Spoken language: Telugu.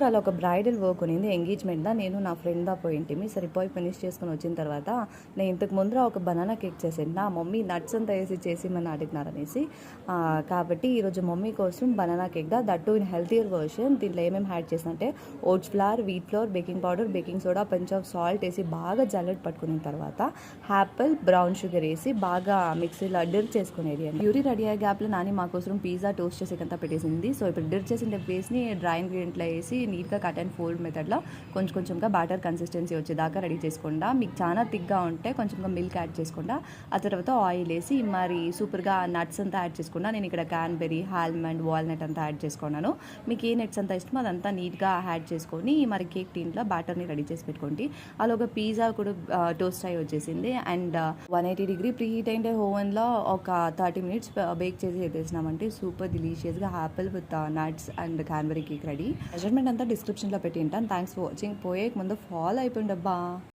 అలా ఒక బ్రైడల్ వర్క్ ఉన్నింది ఎంగేజ్మెంట్‌దా. నేను నా ఫ్రెండ్‌దా పోయింటిమి. సరిపోయి ఫినిష్ చేసుకొని వచ్చిన తర్వాత నేను ఇంతకు ముందర ఒక బనానా కేక్ చేసింటి. నా మమ్మీ నట్స్ అంతా ఏసి చేసిమని అడిగినారనేసి. కాబట్టి ఈరోజు మమ్మీ కోసం బనానా కేక్‌దా that too in healthier version. దీంట్లో ఏమేమి యాడ్ చేసినంటే oats flour, wheat flour, baking powder, baking soda, కొంచెం సాల్ట్ ఏసి బాగా జల్లెడ పట్టుకున్న తర్వాత యాపిల్, బ్రౌన్ షుగర్ ఏసి బాగా మిక్సీలో డిర్ చేసుకునేది. ప్యూరీ రెడీ అయ్యే గ్యాప్‌లో నాని మా కోసం పిజ్జా టోస్ట్ చేసేకంతా పెట్టేసింది. సో ఇప్పుడు డిర్ చేసిన బేస్‌ని డ్రై ఇంగ్రీడియంట్లో వేసి నీట్గా కట్ అండ్ ఫోల్డ్ మెథడ్లో కొంచెంగా బ్యాటర్ కన్సిస్టెన్సీ వచ్చేదాకా రెడీ చేసుకుండా, మీకు చాలా థిక్గా ఉంటే కొంచెంగా మిల్క్ యాడ్ చేసుకుండా, ఆ తర్వాత ఆయిల్ వేసి మరి సూపర్గా నట్స్ అంతా యాడ్ చేసుకున్నా. నేను ఇక్కడ క్యాన్బెరీ, ఆల్మండ్, వాల్నట్ అంతా యాడ్ చేసుకున్నాను. మీకు ఏ నట్స్ అంతా ఇష్టమో అదంతా నీట్గా యాడ్ చేసుకొని మరి కేక్ టీన్లో బ్యాటర్ని రెడీ చేసి పెట్టుకోండి. అలాగే పిజ్జా కూడా టోస్ట్ అయ్యి వచ్చేసింది. అండ్ 180 డిగ్రీ ప్రీ హీట్ అయిన ఓవెన్లో ఒక 30 మినిట్స్ బేక్ చేసి వేసేసినామంటే సూపర్ డిలీషియస్గా apple with nuts and cranberry cake ready. Measurement అంతా డిస్క్రిప్షన్లో పెట్టి ఉంటాను. Thanks for watching. పోయే ముందు ఫాలో అయిపోయింది అబ్బా.